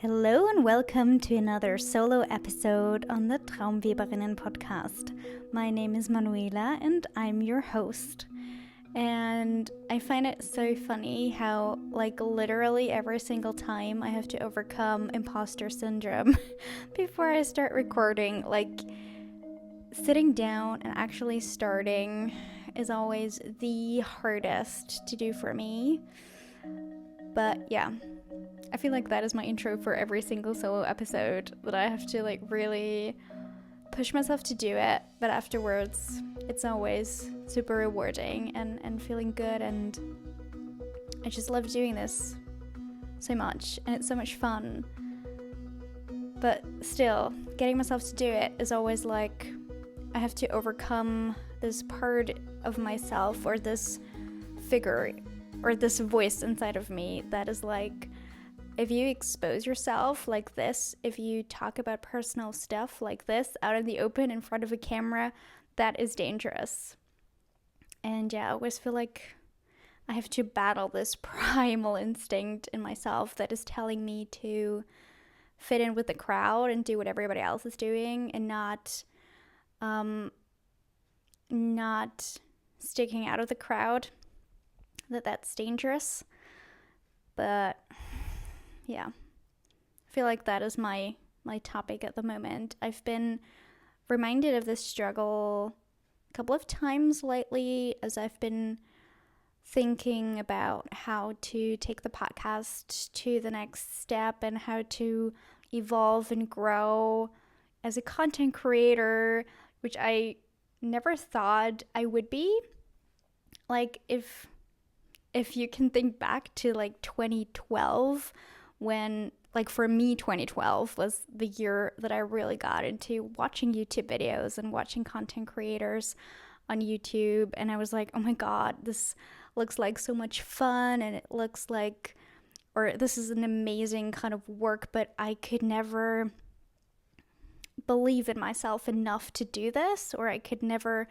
Hello and welcome to another solo episode on the Traumweberinnen Podcast. My name is Manuela and I'm your host. And I find it so funny how, literally every single time I have to overcome imposter syndrome before I start recording. Sitting down and actually starting is always the hardest to do for me. But yeah, I feel like that is my intro for every single solo episode, that I have to really push myself to do it, but afterwards it's always super rewarding and feeling good, and I just love doing this so much and it's so much fun. But still, getting myself to do it is always I have to overcome this part of myself, or this figure, or this voice inside of me that is if you expose yourself like this, if you talk about personal stuff like this out in the open in front of a camera, that is dangerous. And yeah, I always feel like I have to battle this primal instinct in myself that is telling me to fit in with the crowd and do what everybody else is doing, and not sticking out of the crowd. That's dangerous. But yeah, I feel like that is my topic at the moment. I've been reminded of this struggle a couple of times lately as I've been thinking about how to take the podcast to the next step and how to evolve and grow as a content creator, which I never thought I would be. If you can think back to 2012, when for me 2012 was the year that I really got into watching YouTube videos and watching content creators on YouTube, and I was like, oh my god, this looks like so much fun, and it looks or this is an amazing kind of work, but I could never believe in myself enough to do this, or I could never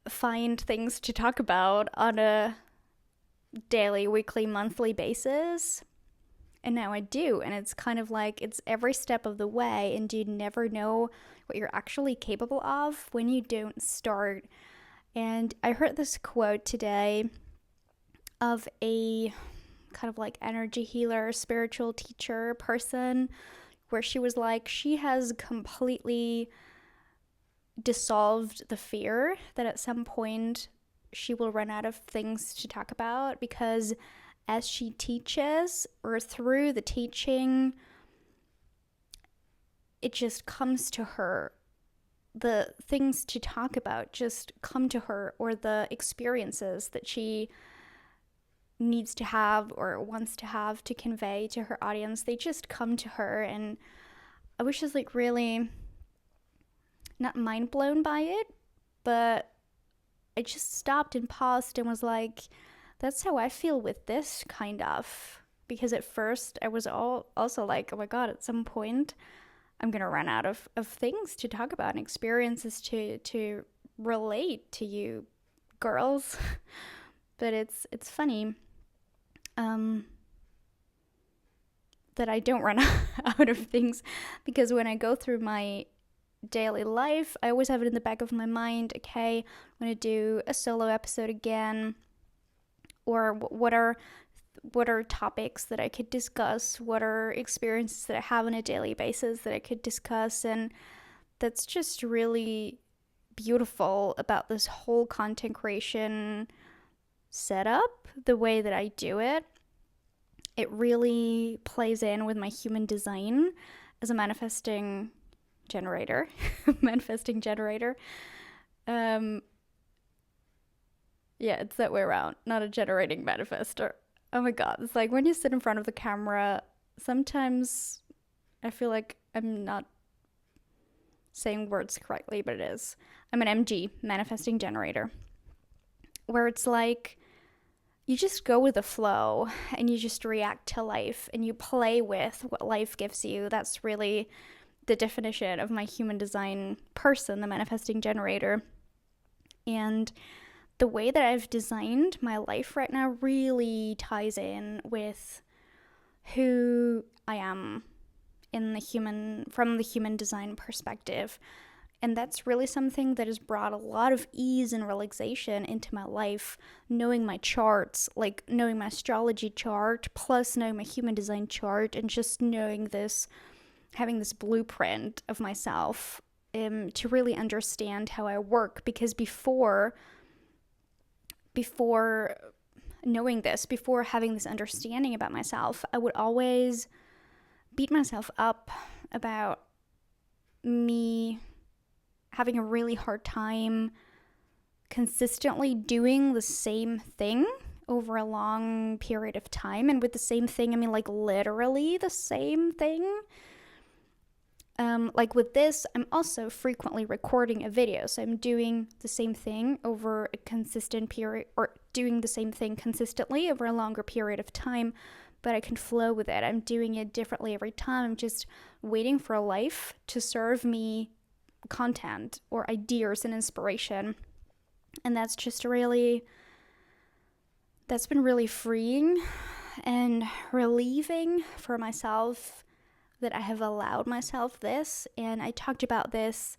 find things to talk about on a daily, weekly, monthly basis. And now I do, and it's kind of it's every step of the way, and you never know what you're actually capable of when you don't start. And I heard this quote today of a kind of energy healer, spiritual teacher person, where she was she has completely dissolved the fear that at some point she will run out of things to talk about, because as she teaches, or through the teaching, it just comes to her. The things to talk about just come to her, or the experiences that she needs to have or wants to have to convey to her audience, they just come to her. And I was just really not mind blown by it, but I just stopped and paused and was that's how I feel with this, kind of. Because at first I was also oh my god, at some point I'm gonna run out of things to talk about and experiences to relate to you girls. But it's funny that I don't run out of things, because when I go through my daily life, I always have it in the back of my mind, okay, I'm going to do a solo episode again, or what are topics that I could discuss, what are experiences that I have on a daily basis that I could discuss. And that's just really beautiful about this whole content creation setup, the way that I do it. It really plays in with my human design as a manifesting generator. Yeah, it's that way around, not a generating manifestor. Oh my god, it's when you sit in front of the camera, sometimes I feel like I'm not saying words correctly, but it is. I'm an MG, manifesting generator, where it's you just go with the flow and you just react to life and you play with what life gives you. That's really the definition of my human design person, the manifesting generator. And the way that I've designed my life right now really ties in with who I am from the human design perspective. And that's really something that has brought a lot of ease and relaxation into my life, knowing my charts, like knowing my astrology chart, plus knowing my human design chart, and just knowing this, having this blueprint of myself to really understand how I work. Because before knowing this, before having this understanding about myself, I would always beat myself up about me having a really hard time consistently doing the same thing over a long period of time. And with the same thing, I mean like literally the same thing. Like with this, I'm also frequently recording a video. So I'm doing the same thing over a consistent period, or doing the same thing consistently over a longer period of time, but I can flow with it. I'm doing it differently every time. I'm just waiting for life to serve me content or ideas and inspiration. And that's been really freeing and relieving for myself, that I have allowed myself this. And I talked about this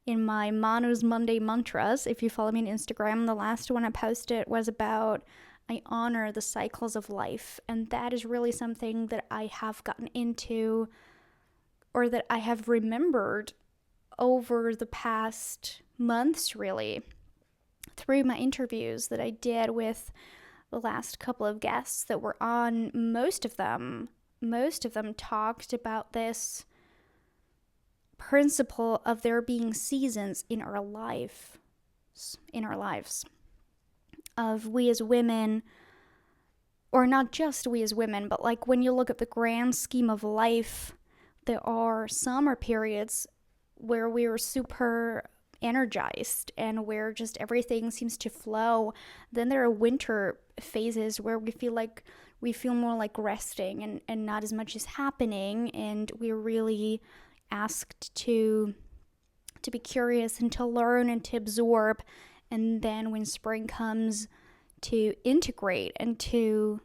in my Manu's Monday mantras. If you follow me on Instagram, the last one I posted was about I honor the cycles of life. And that is really something that I have gotten into, or that I have remembered over the past months, really, through my interviews that I did with the last couple of guests that were on. Most of them talked about this principle of there being seasons in our lives, of we as women, or not just we as women, but like when you look at the grand scheme of life, there are summer periods where we're super energized and where just everything seems to flow. Then there are winter phases where we feel more like resting and not as much is happening, and we're really asked to be curious and to learn and to absorb. And then when spring comes, to integrate and to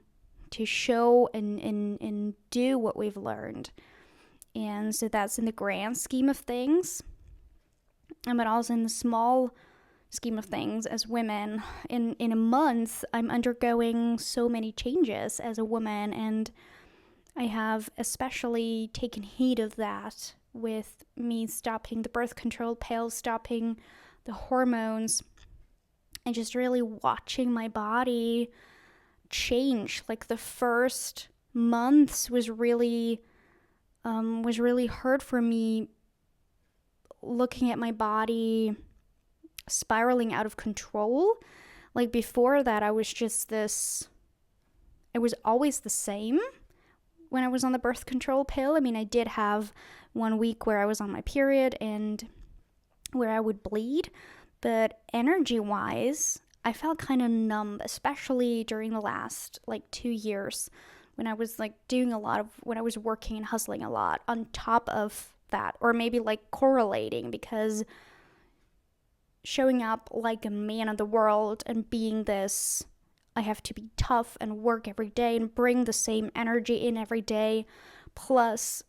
show and do what we've learned. And so that's in the grand scheme of things, but also in the small scheme of things as women. In a month, I'm undergoing so many changes as a woman, and I have especially taken heed of that with me stopping the birth control pills, stopping the hormones, and just really watching my body change. Like the first months was really hard for me, looking at my body spiraling out of control. Like before that, I was always the same when I was on the birth control pill. I mean, I did have 1 week where I was on my period and where I would bleed, but energy-wise, I felt kind of numb, especially during the last 2 years when I was when I was working and hustling a lot on top of that, or maybe correlating, because showing up like a man of the world and being this, I have to be tough and work every day and bring the same energy in every day, plus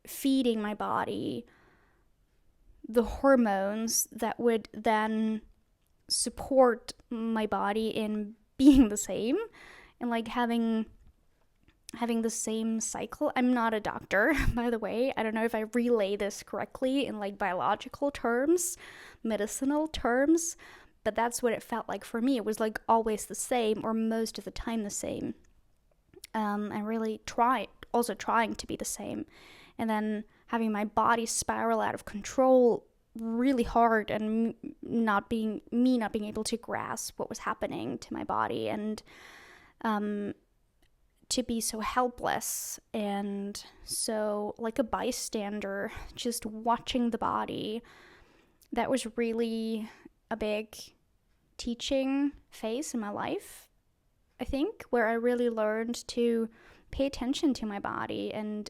feeding my body the hormones that would then support my body in being the same, and having the same cycle. I'm not a doctor, by the way. I don't know if I relay this correctly in biological terms, medicinal terms, but that's what it felt like for me. It was always the same, or most of the time the same. And really trying to be the same. And then having my body spiral out of control really hard, and not being able to grasp what was happening to my body, and to be so helpless and so like a bystander, just watching the body. That was really a big teaching phase in my life, I think, where I really learned to pay attention to my body and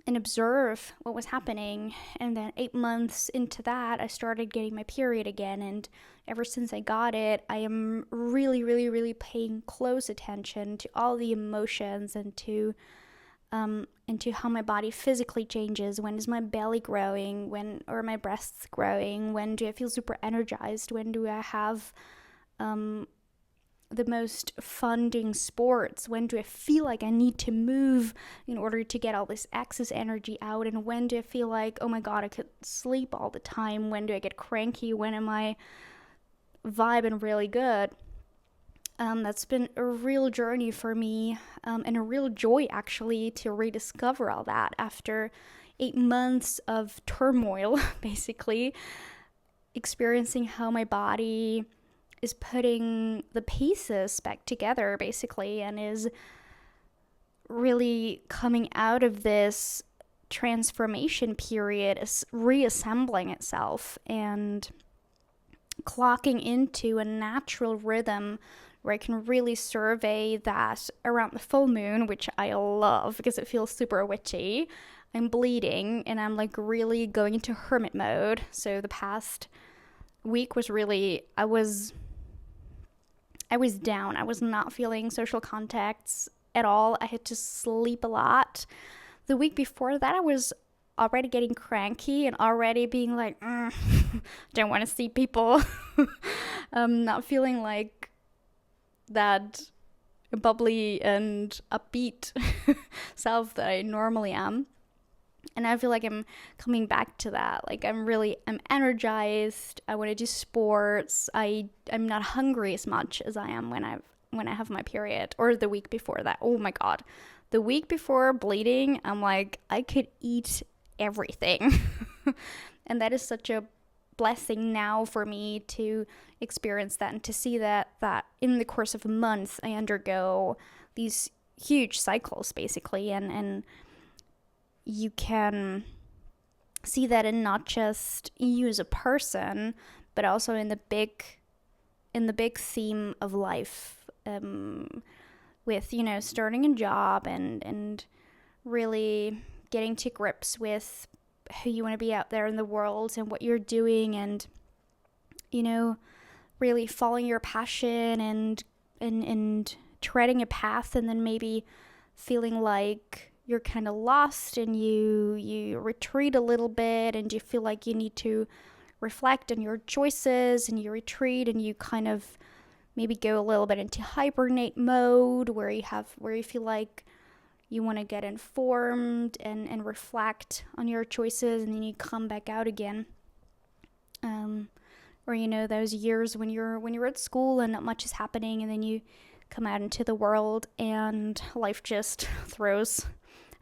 observe what was happening. And then 8 months into that, I started getting my period again, and ever since I got it, I am really, really, really paying close attention to all the emotions and to into how my body physically changes. When is my belly growing? When are my breasts growing? When do I feel super energized? When do I have the most fun doing sports? When do I feel like I need to move in order to get all this excess energy out? And when do I feel like, oh my God, I could sleep all the time? When do I get cranky? When am I vibing really good? That's been a real journey for me, and a real joy actually to rediscover all that after 8 months of turmoil, basically, experiencing how my body is putting the pieces back together, basically, and is really coming out of this transformation period, is reassembling itself and clocking into a natural rhythm where I can really survey that around the full moon, which I love because it feels super witchy. I'm bleeding and I'm like really going into hermit mode. So the past week was really, I was down. I was not feeling social contacts at all. I had to sleep a lot. The week before that, I was already getting cranky and already being like, don't want to see people. Not feeling like that bubbly and upbeat self that I normally am. And I feel like I'm coming back to that. Like I'm energized. I want to do sports. I'm not hungry as much as I am when I have my period, or the week before that. Oh my God. The week before bleeding, I'm like, I could eat everything. And that is such a blessing now for me to experience that and to see that in the course of a month I undergo these huge cycles, basically, and you can see that in not just you as a person, but also in the big theme of life, with, you know, starting a job and really getting to grips with who you want to be out there in the world and what you're doing, and, you know, really following your passion and treading a path, and then maybe feeling like you're kind of lost and you retreat a little bit and you feel like you need to reflect on your choices, and you retreat and you kind of maybe go a little bit into hibernate mode where you feel like you want to get informed and reflect on your choices, and then you come back out again. Or, you know, those years when you're at school and not much is happening, and then you come out into the world and life just throws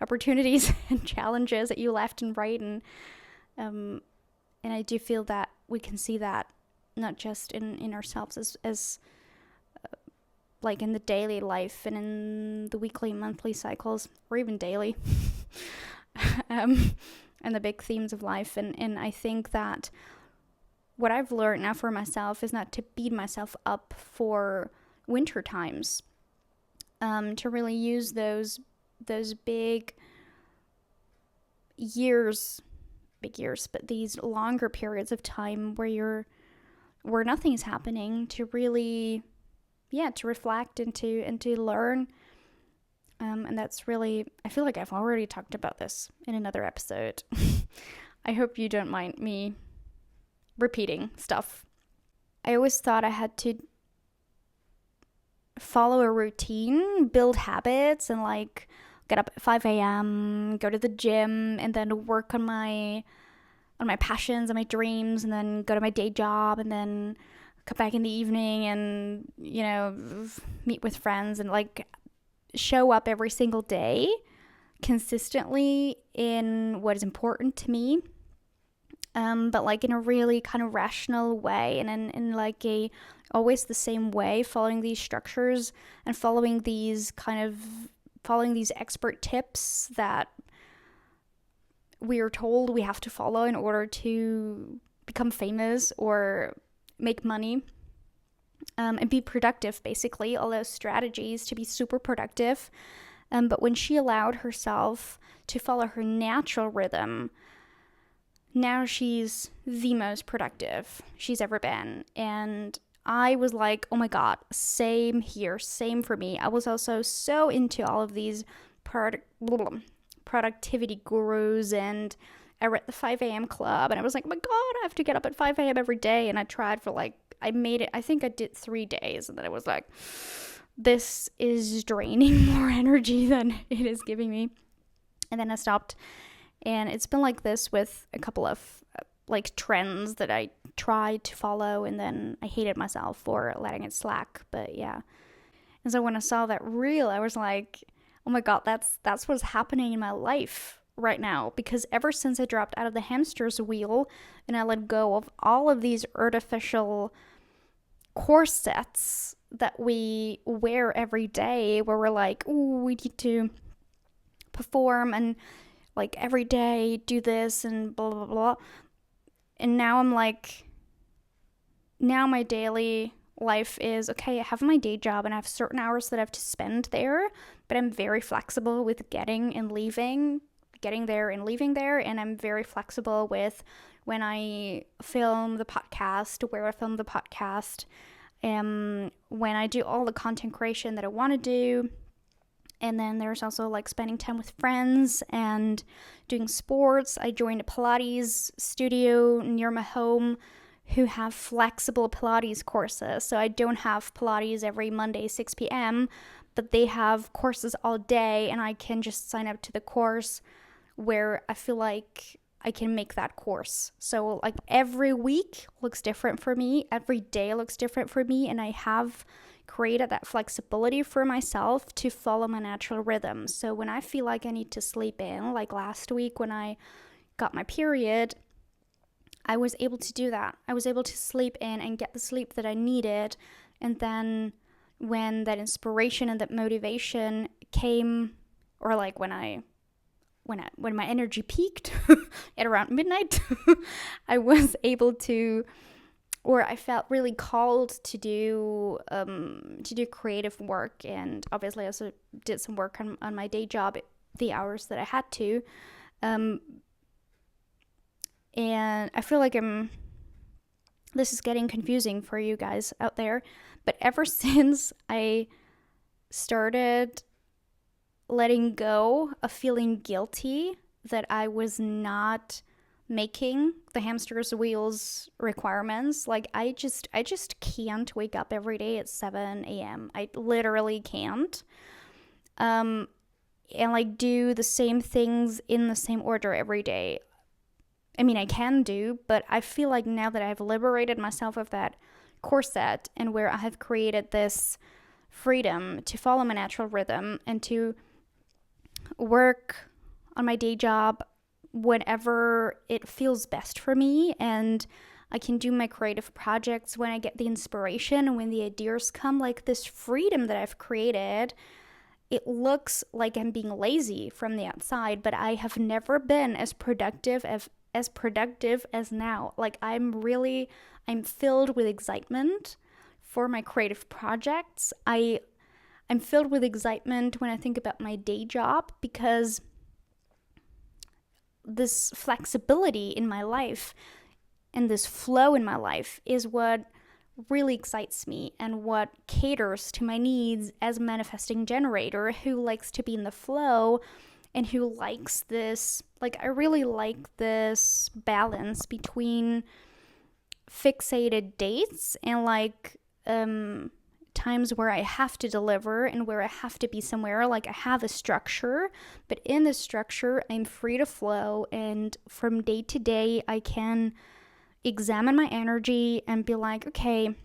opportunities and challenges at you left and right. And I do feel that we can see that not just in ourselves as like in the daily life and in the weekly, monthly cycles, or even daily, and the big themes of life. And I think that what I've learned now for myself is not to beat myself up for winter times, to really use those big years, but these longer periods of time where nothing is happening, to really, to reflect and to learn. And that's really, I feel like I've already talked about this in another episode. I hope you don't mind me repeating stuff. I always thought I had to follow a routine, build habits, and like get up at 5 a.m., go to the gym, and then work on my passions and my dreams, and then go to my day job, and then come back in the evening and, you know, meet with friends, and like show up every single day consistently in what is important to me, but like in a really kind of rational way, and in like a always the same way, following these structures and following these expert tips that we are told we have to follow in order to become famous or make money, and be productive, basically, all those strategies to be super productive. But when she allowed herself to follow her natural rhythm, now she's the most productive she's ever been. And I was like, oh my God, same here, same for me. I was also so into all of these productivity gurus, and I read the 5 a.m. club, and I was like, oh my God, I have to get up at 5 a.m. every day. And I tried for I made it, I think I did 3 days, and then I was like, this is draining more energy than it is giving me. And then I stopped, and it's been like this with a couple of trends that I tried to follow, and then I hated myself for letting it slack. But yeah. And so when I saw that reel, I was like, oh my God, that's what's happening in my life right now. Because ever since I dropped out of the hamster's wheel and I let go of all of these artificial corsets that we wear every day, where we're like, oh, we need to perform and every day do this and blah, blah, blah. And now I'm like, now my daily life is, okay, I have my day job and I have certain hours that I have to spend there, but I'm very flexible with getting and leaving, getting there and leaving there. And I'm very flexible with when I film the podcast, where I film the podcast, when I do all the content creation that I want to do. And then there's also spending time with friends and doing sports. I joined a Pilates studio near my home who have flexible Pilates courses. So I don't have Pilates every Monday, 6 p.m., but they have courses all day, and I can just sign up to the course where I feel like I can make that course. So every week looks different for me. Every day looks different for me, and I have created that flexibility for myself to follow my natural rhythm. So when I feel like I need to sleep in, like last week when I got my period, I was able to do that. I was able to sleep in and get the sleep that I needed. And then when that inspiration and that motivation came, or when my energy peaked at around midnight, I was able to, or I felt really called to do creative work. And obviously I also did some work on my day job, the hours that I had to. And I feel like this is getting confusing for you guys out there, but ever since I started letting go of feeling guilty that I was not making the hamster's wheels requirements, I just can't wake up every day at 7 a.m. I literally can't. And do the same things in the same order every day. I mean, I can do, but I feel like now that I've liberated myself of that corset, and where I have created this freedom to follow my natural rhythm and to work on my day job whenever it feels best for me, and I can do my creative projects when I get the inspiration and when the ideas come, this freedom that I've created, it looks like I'm being lazy from the outside, but I have never been as productive as now. I'm filled with excitement for my creative projects. I'm filled with excitement when I think about my day job, because this flexibility in my life and this flow in my life is what really excites me and what caters to my needs as a manifesting generator who likes to be in the flow and who likes this, I really like this balance between fixated dates and times where I have to deliver and where I have to be somewhere. I have a structure, but in the structure, I'm free to flow. And from day to day, I can examine my energy and be like, okay,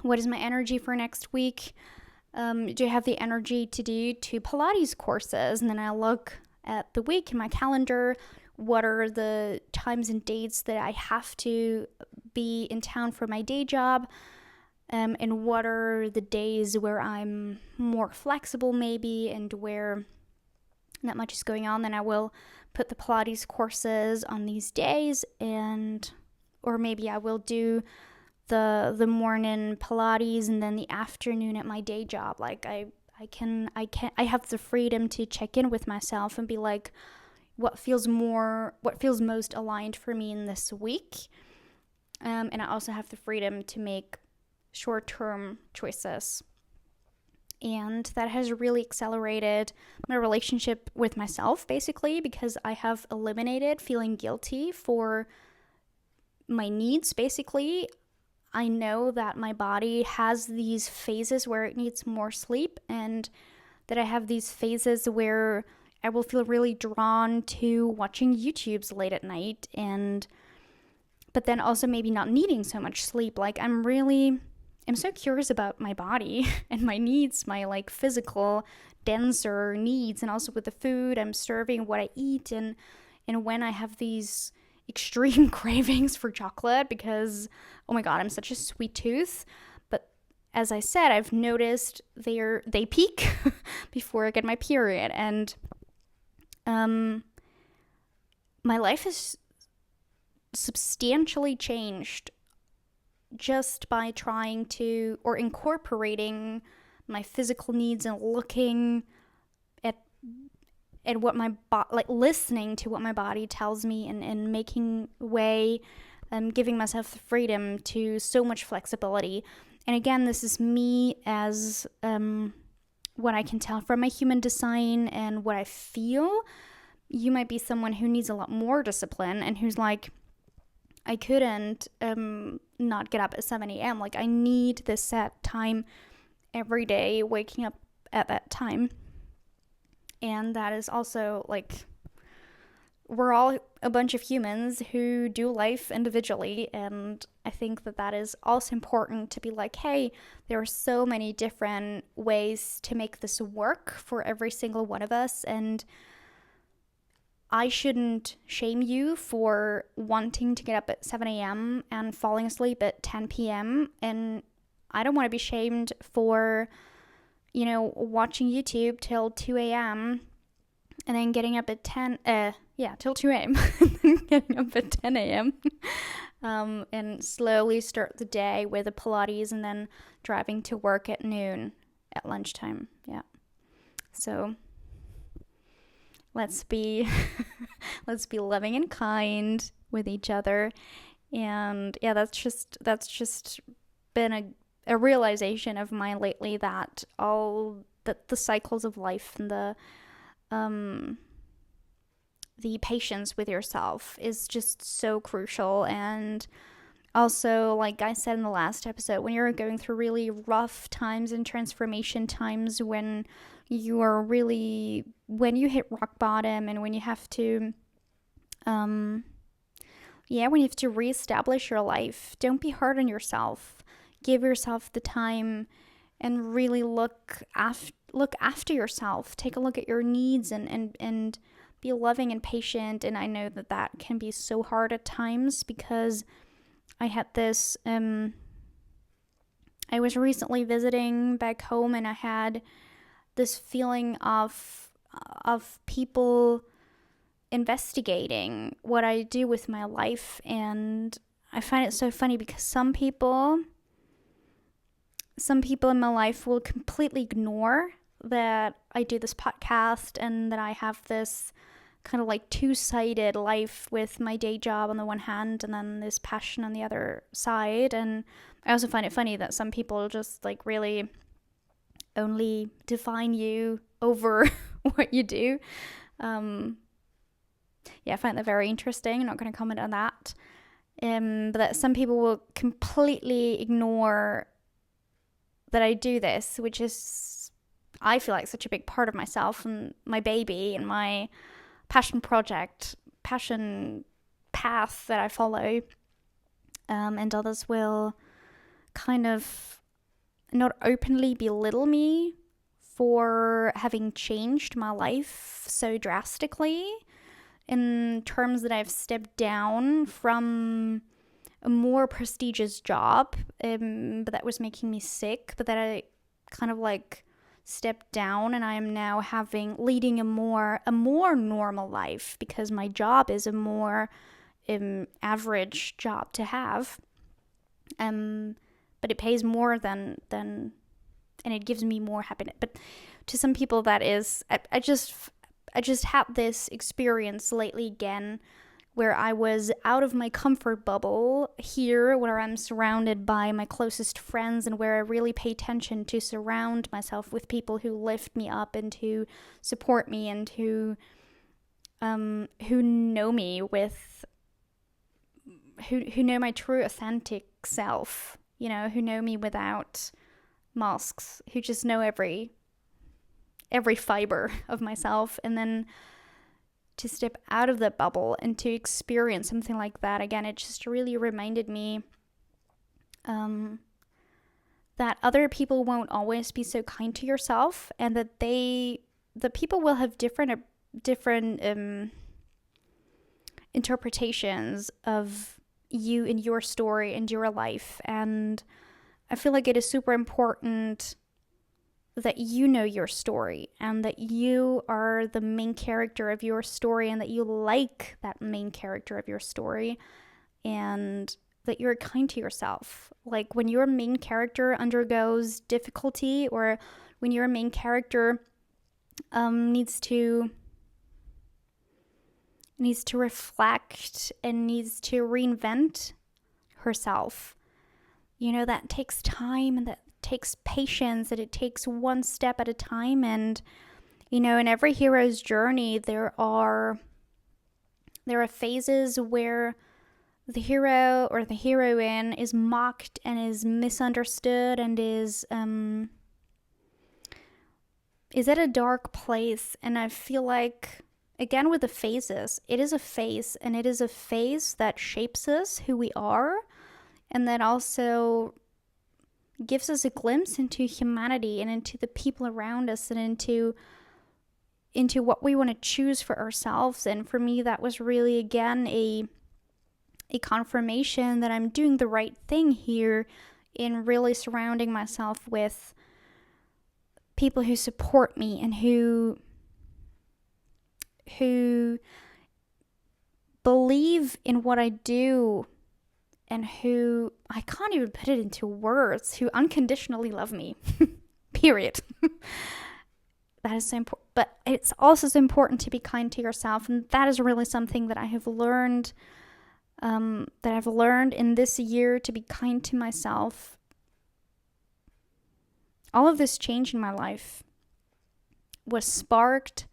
what is my energy for next week? Do I have the energy to do 2 Pilates courses? And then I look at the week in my calendar. What are the times and dates that I have to be in town for my day job? And what are the days where I'm more flexible maybe, and where not much is going on? Then I will put the Pilates courses on these days, or maybe I will do the morning Pilates and then the afternoon at my day job. I have the freedom to check in with myself and be like, what feels most aligned for me in this week. And I also have the freedom to make short-term choices. And that has really accelerated my relationship with myself, basically, because I have eliminated feeling guilty for my needs, basically. I know that my body has these phases where it needs more sleep, and that I have these phases where I will feel really drawn to watching YouTubes late at night, but then also maybe not needing so much sleep. Like, I'm so curious about my body and my needs, my like physical, denser needs, and also with the food I'm serving, what I eat, and when I have these extreme cravings for chocolate because, oh my God, I'm such a sweet tooth. But as I said, I've noticed they peak before I get my period, and my life has substantially changed just by trying to, or incorporating my physical needs and looking at what my listening to what my body tells me, and making way, giving myself the freedom to so much flexibility. And again, this is me as what I can tell from my human design and what I feel. You might be someone who needs a lot more discipline and who's like, I couldn't not get up at 7 a.m. Like, I need this set time every day, waking up at that time. And that is also, like, we're all a bunch of humans who do life individually. And I think that is also important to be like, hey, there are so many different ways to make this work for every single one of us. And I shouldn't shame you for wanting to get up at 7 a.m. and falling asleep at 10 p.m. And I don't want to be shamed for, watching YouTube till 2 a.m. and then getting up at till 2 a.m. and then getting up at 10 a.m. And slowly start the day with a Pilates and then driving to work at noon at lunchtime. Yeah. So let's be loving and kind with each other. And yeah, that's just been a realization of mine lately, that the cycles of life and the patience with yourself is just so crucial. And also, like I said in the last episode, when you're going through really rough times and transformation times, when you hit rock bottom, and when you have to reestablish your life, don't be hard on yourself. Give yourself the time and really look after yourself. Take a look at your needs and be loving and patient. And I know that can be so hard at times, because I had this, I was recently visiting back home, and I had this feeling of people investigating what I do with my life. And I find it so funny, because some people in my life will completely ignore that I do this podcast and that I have this kind of like two-sided life with my day job on the one hand and then this passion on the other side. And I also find it funny that some people just like really only define you over what you do. I find that very interesting. I'm not going to comment on that. But that some people will completely ignore that I do this, which is, I feel like, such a big part of myself and my baby and my passion path that I follow. And others will kind of not openly belittle me for having changed my life so drastically, in terms that I've stepped down from a more prestigious job, but that was making me sick, but that I kind of like stepped down, and I am now leading a more normal life, because my job is a more average job to have, but it pays more than and it gives me more happiness. But to some people, that is, I just had this experience lately again where I was out of my comfort bubble, here where I'm surrounded by my closest friends and where I really pay attention to surround myself with people who lift me up and who support me and who know me who know my true authentic self, who know me without masks, who just know every fiber of myself. And then to step out of the bubble and to experience something like that again, it just really reminded me that other people won't always be so kind to yourself, and that the people will have different interpretations of you and your story and your life. And I feel like it is super important that you know your story and that you are the main character of your story and that you like that main character of your story and that you're kind to yourself. Like when your main character undergoes difficulty, or when your main character needs to reflect and needs to reinvent herself, that takes time and that takes patience, and it takes one step at a time. And in every hero's journey there are phases where the hero or the heroine is mocked and is misunderstood and is at a dark place. And I feel like, again, with the phases, it is a phase, and it is a phase that shapes us, who we are, and that also gives us a glimpse into humanity and into the people around us and into what we want to choose for ourselves. And for me, that was really, again, a confirmation that I'm doing the right thing here in really surrounding myself with people who support me and who believe in what I do, and who, I can't even put it into words, who unconditionally love me, period. That is so important. But it's also so important to be kind to yourself. And that is really something that I have learned, in this year, to be kind to myself. All of this change in my life was sparked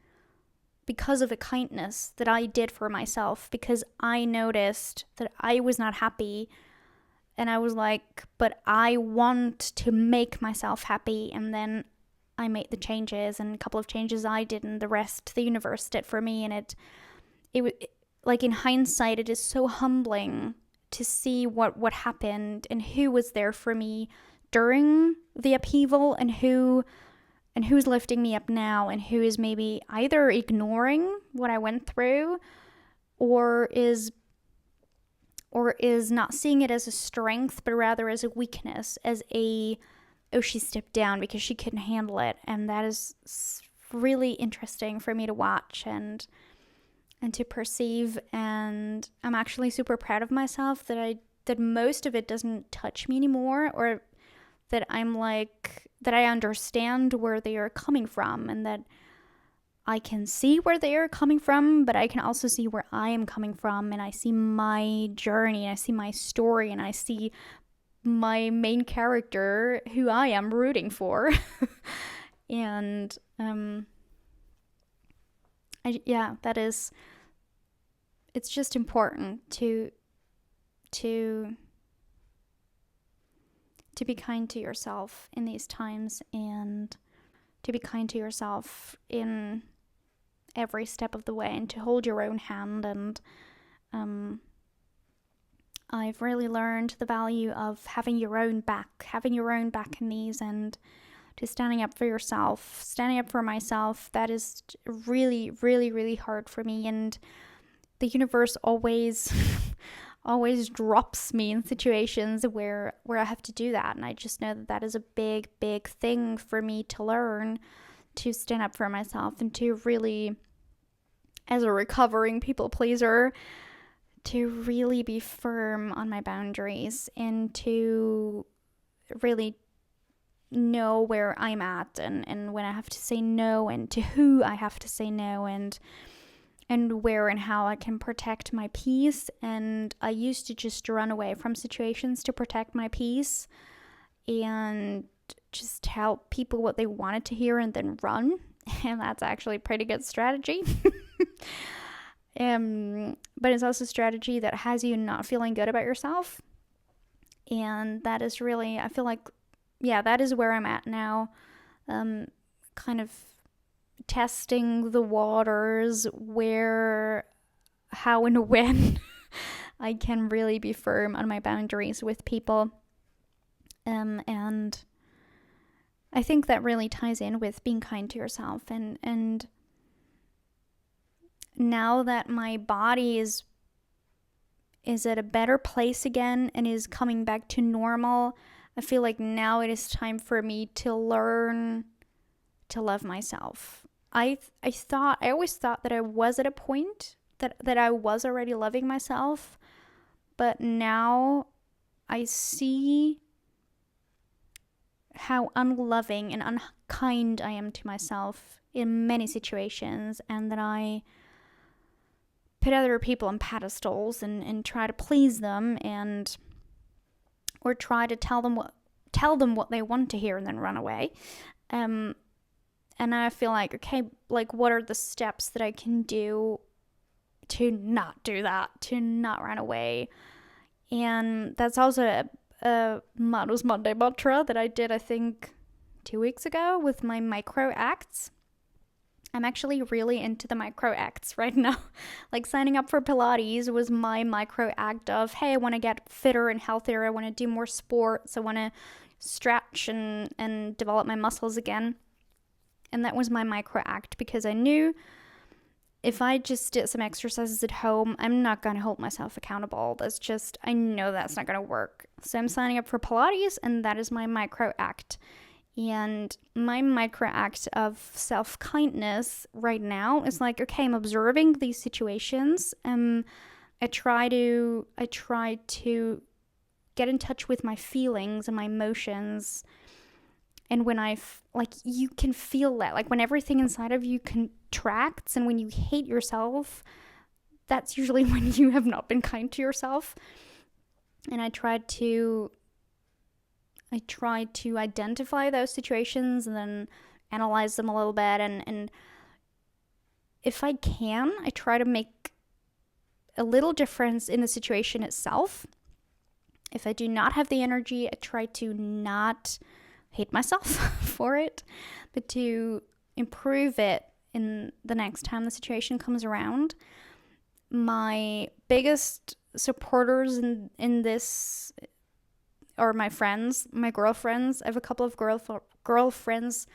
because of a kindness that I did for myself, because I noticed that I was not happy, and I was like, but I want to make myself happy. And then I made the changes, and a couple of changes I did, and the rest the universe did for me. And it like, in hindsight, it is so humbling to see what happened and who was there for me during the upheaval, and who's lifting me up now, and who is maybe either ignoring what I went through, or is not seeing it as a strength, but rather as a weakness, as she stepped down because she couldn't handle it. And that is really interesting for me to watch and to perceive. And I'm actually super proud of myself that most of it doesn't touch me anymore, or that that I understand where they are coming from, and that I can see where they are coming from, but I can also see where I am coming from, and I see my journey, and I see my story, and I see my main character, who I am rooting for. And it's just important to be kind to yourself in these times, and to be kind to yourself in every step of the way, and to hold your own hand. And I've really learned the value of having your own back in these, and to standing up for yourself, standing up for myself. That is really, really, really hard for me. And the universe always drops me in situations where I have to do that. And I just know that is a big, big thing for me to learn, to stand up for myself, and to really, as a recovering people pleaser, to really be firm on my boundaries, and to really know where I'm at, and when I have to say no, and to who I have to say no, and and where and how I can protect my peace. And I used to just run away from situations to protect my peace and just tell people what they wanted to hear and then run. And that's actually a pretty good strategy. But it's also a strategy that has you not feeling good about yourself. And that is really, I feel like, that is where I'm at now. Kind of testing the waters where, how and when I can really be firm on my boundaries with people. And I think that really ties in with being kind to yourself. And now that my body is at a better place again and is coming back to normal, I feel like now it is time for me to learn to love myself. I always thought that I was at a point that I was already loving myself, but now I see how unloving and unkind I am to myself in many situations, and that I put other people on pedestals and try to please them, or try to tell them what they want to hear and then run away. And I feel like, okay, like, what are the steps that I can do to not do that, to not run away? And that's also a Manu's Monday mantra that I did, I think, 2 weeks ago with my micro acts. I'm actually really into the micro acts right now. Like, signing up for Pilates was my micro act of, hey, I want to get fitter and healthier. I want to do more sports. I want to stretch and develop my muscles again. And that was my micro act, because I knew if I just did some exercises at home, I'm not going to hold myself accountable. I know that's not going to work. So I'm signing up for Pilates, and that is my micro act. And my micro act of self-kindness right now is like, okay, I'm observing these situations. I try to get in touch with my feelings and my emotions. And when you can feel that, like, when everything inside of you contracts and when you hate yourself, that's usually when you have not been kind to yourself. And I try to identify those situations and then analyze them a little bit. And if I can, I try to make a little difference in the situation itself. If I do not have the energy, I try to not hate myself for it, but to improve it in the next time the situation comes around. My biggest supporters in this are my friends, my girlfriends. I have a couple of girlfriends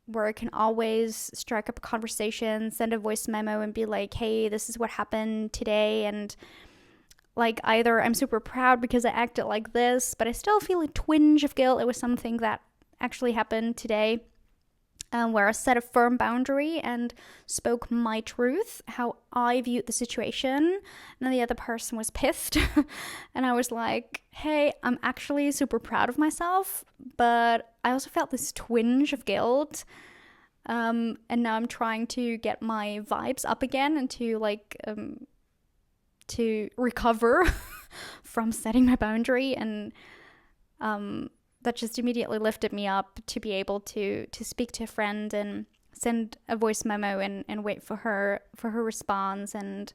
where I can always strike up a conversation, send a voice memo and be like, hey, this is what happened today. And like, either I'm super proud because I acted like this, but I still feel a twinge of guilt. It was something that actually happened today, where I set a firm boundary and spoke my truth, how I viewed the situation. And then the other person was pissed. And I was like, hey, I'm actually super proud of myself, but I also felt this twinge of guilt. And now I'm trying to get my vibes up again and to recover from setting my boundary, and that just immediately lifted me up to be able to speak to a friend and send a voice memo and wait for her response. And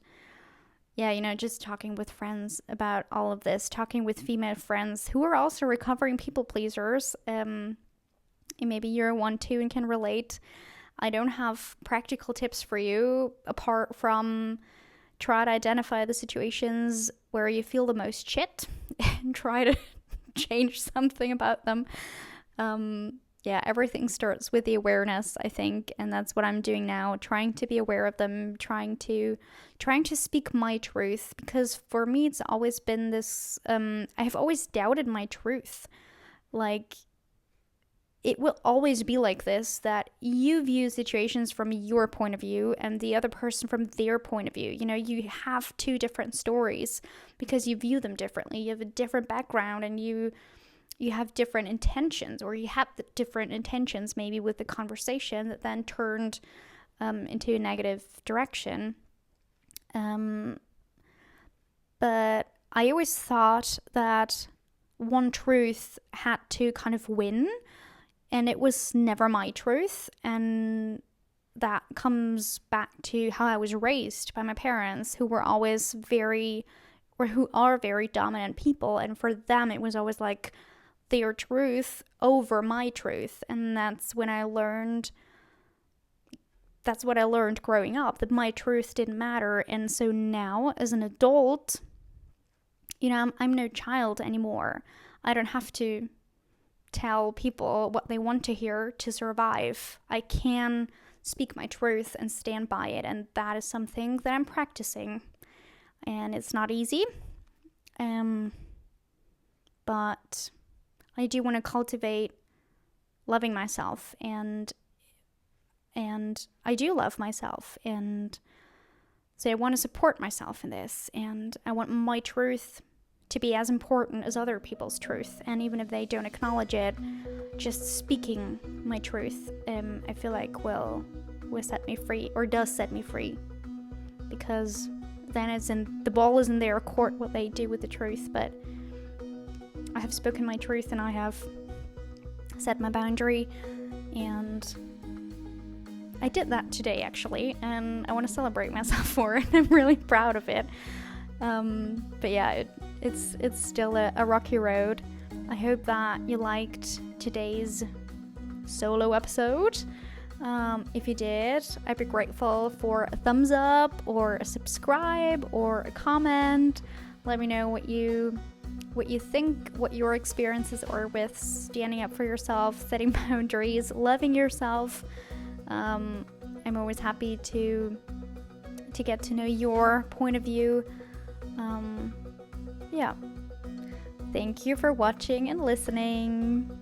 just talking with friends about all of this, talking with female friends who are also recovering people pleasers. And maybe you're one too and can relate. I don't have practical tips for you apart from try to identify the situations where you feel the most shit and try to change something about them. Everything starts with the awareness, I think, and that's what I'm doing now, trying to be aware of them, trying to speak my truth, because for me it's always been this, I have always doubted my truth. Like, it will always be like this, that you view situations from your point of view and the other person from their point of view. You have two different stories because you view them differently. You have a different background, and you have different intentions, or you have the different intentions maybe with the conversation that then turned into a negative direction. But I always thought that one truth had to kind of win, and it was never my truth. And that comes back to how I was raised by my parents, who were always who are very dominant people. And for them, it was always like their truth over my truth. And that's what I learned growing up, that my truth didn't matter. And so now, as an adult, I'm no child anymore. I don't have to tell people what they want to hear to survive. I can speak my truth and stand by it, and that is something that I'm practicing. And it's not easy, but I do want to cultivate loving myself, and I do love myself, and so I want to support myself in this, and I want my truth to be as important as other people's truth. And even if they don't acknowledge it, just speaking my truth, I feel like will set me free, or does set me free, because then the ball is in their court what they do with the truth. But I have spoken my truth, and I have set my boundary, and I did that today, actually, and I want to celebrate myself for it. I'm really proud of it. But yeah, it's still a rocky road. I hope that you liked today's solo episode. If you did, I'd be grateful for a thumbs up or a subscribe or a comment. Let me know what you think, what your experiences are with standing up for yourself, setting boundaries, loving yourself. I'm always happy to get to know your point of view. Yeah. Thank you for watching and listening.